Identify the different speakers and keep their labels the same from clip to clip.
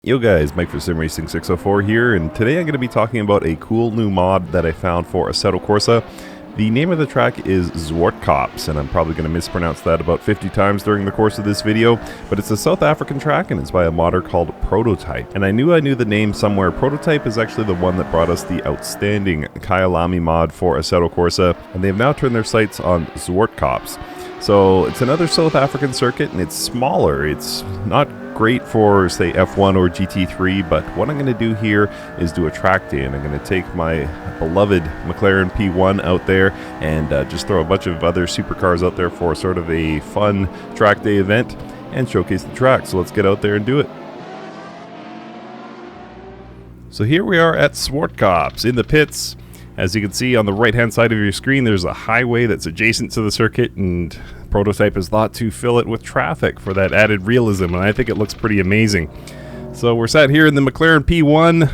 Speaker 1: Yo guys, Mike for Sim Racing 604 here, and today I'm going to be talking about a cool new mod that I found for Assetto Corsa. The name of the track is Zwartkops, and I'm probably going to mispronounce that about 50 times during the course of this video, but it's a South African track and it's by a modder called Prototype. And I knew the name somewhere. Prototype is actually the one that brought us the outstanding Kyalami mod for Assetto Corsa, and they've now turned their sights on Zwartkops. So it's another South African circuit, and it's smaller. It's not great for, say, F1 or GT3, but what I'm going to do here is do a track day, and I'm going to take my beloved McLaren P1 out there and just throw a bunch of other supercars out there for sort of a fun track day event and showcase the track. So let's get out there and do it. So here we are at Zwartkops in the pits. As you can see on the right hand side of your screen, there's a highway that's adjacent to the circuit, and Prototype is thought to fill it with traffic for that added realism, and I think it looks pretty amazing. So we're sat here in the McLaren P1,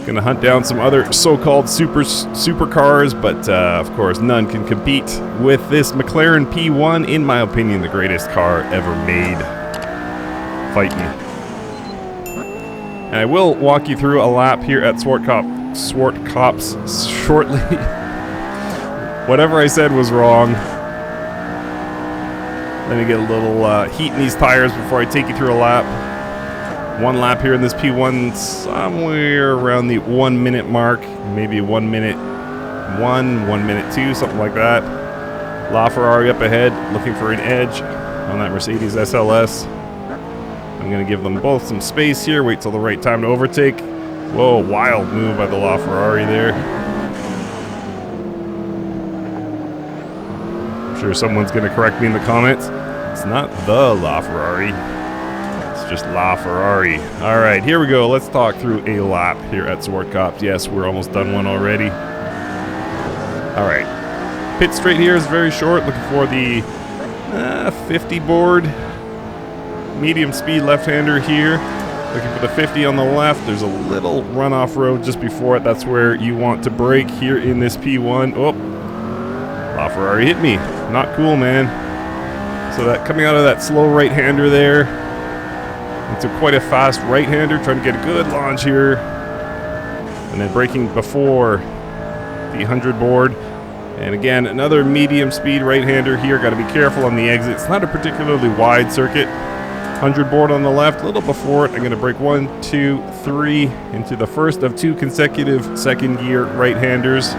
Speaker 1: gonna hunt down some other so-called supercars, but of course none can compete with this McLaren P1, in my opinion the greatest car ever made. Fight me. And I will walk you through a lap here at Zwartkops shortly. Whatever I said was wrong. Let me get a little heat in these tires before I take you through a lap. One lap here in this P1, somewhere around the 1 minute mark. Maybe 1 minute 1 minute 2, something like that. LaFerrari up ahead, looking for an edge on that Mercedes SLS. I'm going to give them both some space here, wait till the right time to overtake. Whoa, wild move by the LaFerrari there. I'm sure someone's going to correct me in the comments. It's not the LaFerrari, it's just LaFerrari. Alright, here we go. Let's talk through a lap here at Zwartkops. Yes, we're almost done one already. Alright, pit straight here is very short, looking for the 50 board. Medium speed left-hander here, looking for the 50 on the left. There's a little runoff road just before it. That's where you want to brake here in this P1. Oh, LaFerrari hit me. Not cool, man. So that coming out of that slow right-hander there into quite a fast right-hander, trying to get a good launch here, and then braking before the 100 board. And again, another medium speed right-hander here. Got to be careful on the exit. It's not a particularly wide circuit. 100 board on the left, a little before it. I'm going to brake 1, 2, 3 into the first of 2 consecutive second gear right-handers.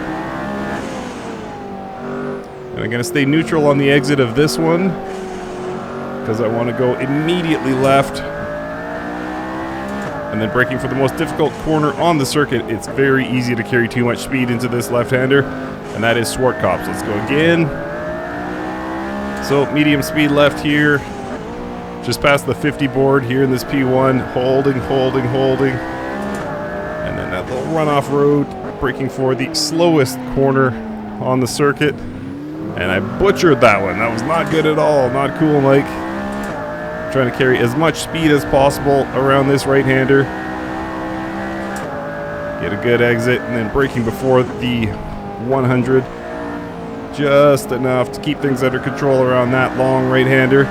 Speaker 1: And I'm going to stay neutral on the exit of this one because I want to go immediately left. And then braking for the most difficult corner on the circuit. It's very easy to carry too much speed into this left-hander, and that is Zwartkops. Let's go again. So medium speed left here. Just past the 50 board here in this P1, holding. And then that little runoff road, braking for the slowest corner on the circuit. And I butchered that one. That was not good at all. Not cool, Mike. Trying to carry as much speed as possible around this right-hander. Get a good exit, and then braking before the 100. Just enough to keep things under control around that long right-hander.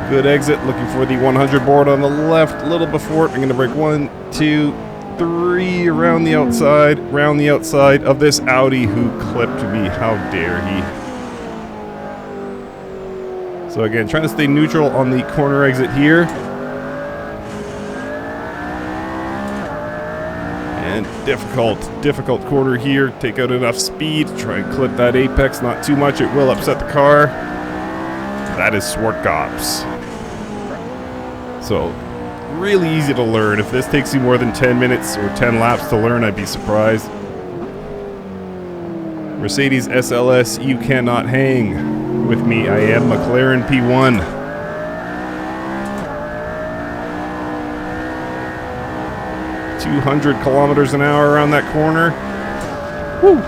Speaker 1: Good exit, looking for the 100 board on the left, a little before it. I'm going to brake 1, 2, 3 around the outside of this Audi who clipped me. How dare he? So again, trying to stay neutral on the corner exit here. And difficult corner here. Take out enough speed, try and clip that apex, not too much, it will upset the car. That is Zwartkops. So, really easy to learn. If this takes you more than 10 minutes or 10 laps to learn, I'd be surprised. Mercedes SLS, you cannot hang with me. I am McLaren P1. .200 kilometers an hour around that corner. Woo!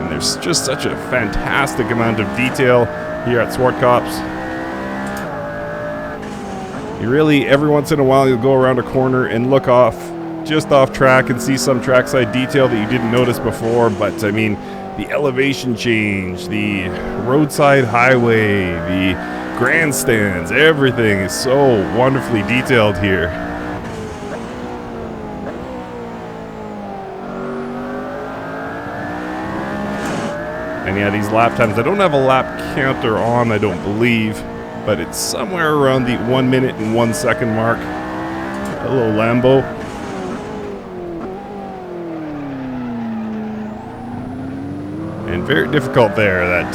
Speaker 1: There's just such a fantastic amount of detail here at Zwartkops. You really, every once in a while, you'll go around a corner and look just off track and see some trackside detail that you didn't notice before, but I mean, the elevation change, the roadside highway, the grandstands, everything is so wonderfully detailed here. And yeah, these lap times, I don't have a lap counter on, I don't believe, but it's somewhere around the 1 minute and 1 second mark. Hello, Lambo. And very difficult there, that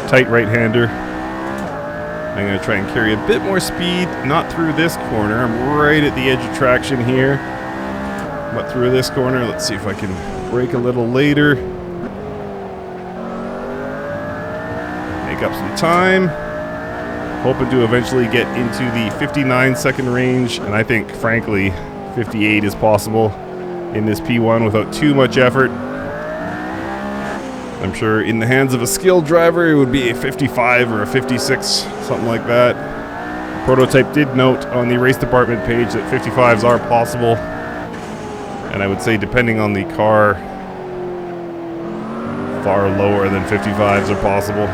Speaker 1: tight right-hander. I'm going to try and carry a bit more speed, not through this corner. I'm right at the edge of traction here. But through this corner, let's see if I can brake a little later. Make up some time. Hoping to eventually get into the 59-second range. And I think, frankly, 58 is possible in this P1 without too much effort. I'm sure in the hands of a skilled driver, it would be a 55 or a 56, something like that. Prototype did note on the race department page that 55s are possible. And I would say, depending on the car, far lower than 55s are possible.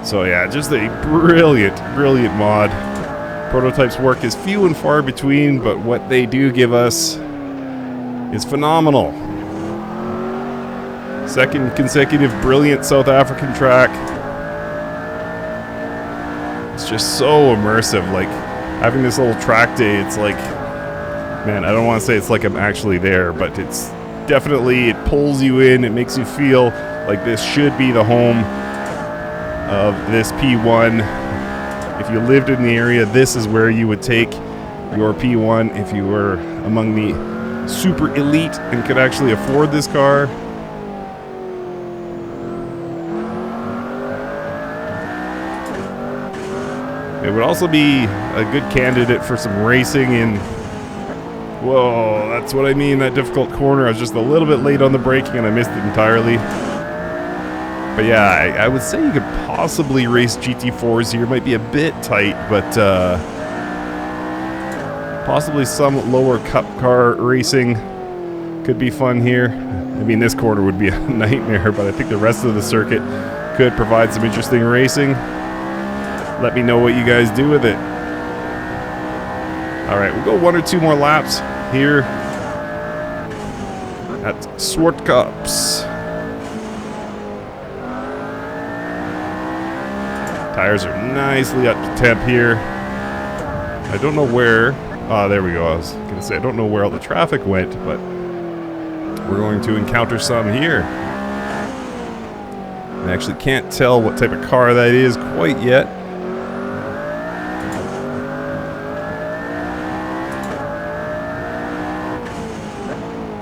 Speaker 1: So yeah, just a brilliant, brilliant mod. Prototype's work is few and far between, but what they do give us is phenomenal. Second consecutive brilliant South African track. It's just so immersive. Like, having this little track day, it's like, man, I don't want to say it's like I'm actually there, but it's definitely, it pulls you in, it makes you feel like this should be the home of this P1. If you lived in the area, this is where you would take your P1 if you were among the super elite and could actually afford this car. It would also be a good candidate for some racing in, whoa, that's what I mean, that difficult corner. I was just a little bit late on the braking and I missed it entirely. But yeah, I would say you could possibly race GT4s here. Might be a bit tight, but possibly some lower cup car racing could be fun here. I mean, this corner would be a nightmare, but I think the rest of the circuit could provide some interesting racing. Let me know what you guys do with it. Alright, we'll go 1 or 2 more laps here at Zwartkops. Tires are nicely up to temp here. I don't know where... Ah, there we go. I was going to say, I don't know where all the traffic went, but we're going to encounter some here. I actually can't tell what type of car that is quite yet.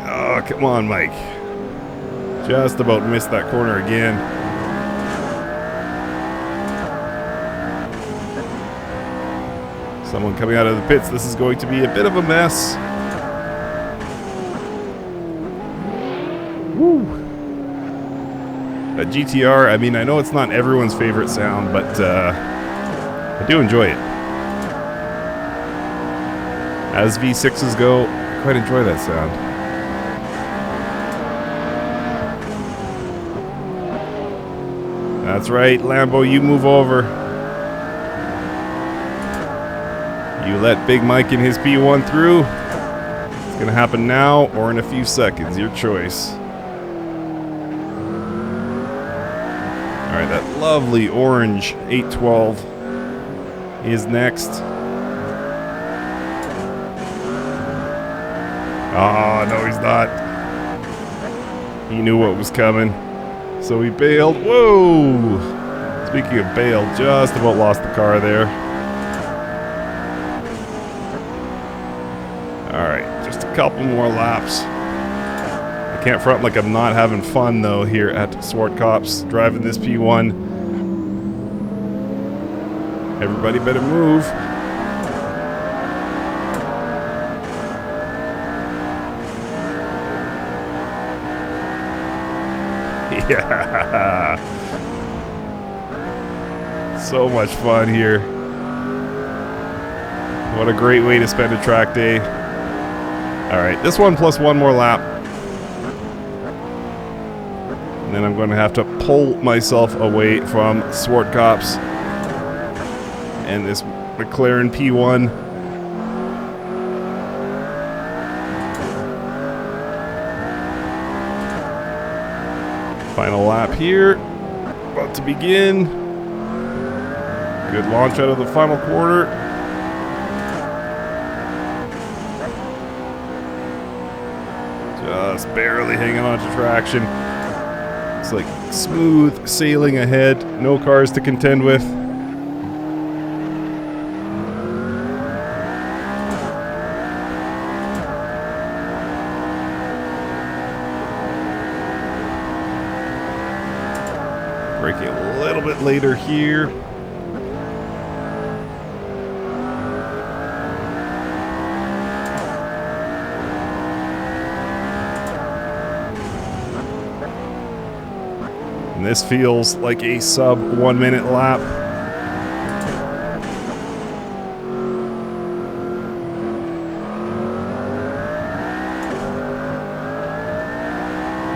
Speaker 1: Oh, come on, Mike. Just about missed that corner again. Someone coming out of the pits. This is going to be a bit of a mess. Woo. A GTR, I mean, I know it's not everyone's favorite sound, but I do enjoy it. As V6s go, I quite enjoy that sound. That's right, Lambo, you move over. You let Big Mike and his P1 through. It's going to happen now or in a few seconds. Your choice. Alright, that lovely orange 812 is next. Oh, no, he's not. He knew what was coming. So he bailed. Whoa! Speaking of bail, just about lost the car there. Alright, just a couple more laps. I can't front like I'm not having fun though here at Zwartkops driving this P1. Everybody better move. Yeah. So much fun here. What a great way to spend a track day. Alright, this one plus one more lap. And then I'm going to have to pull myself away from Zwartkops and this McLaren P1. Final lap here. About to begin. Good launch out of the final quarter. Just barely hanging on to traction. It's like smooth sailing ahead. No cars to contend with. Braking a little bit later here. And this feels like a sub 1 minute lap.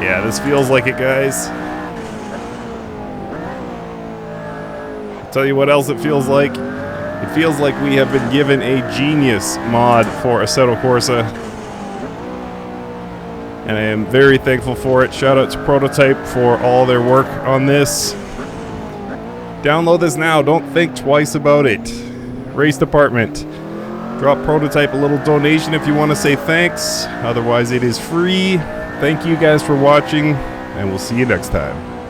Speaker 1: Yeah, this feels like it, guys. I'll tell you what else it feels like. It feels like we have been given a genius mod for Assetto Corsa. And I am very thankful for it. Shout out to Prototype for all their work on this. Download this now. Don't think twice about it. Race Department. Drop Prototype a little donation if you want to say thanks. Otherwise, it is free. Thank you guys for watching, and we'll see you next time.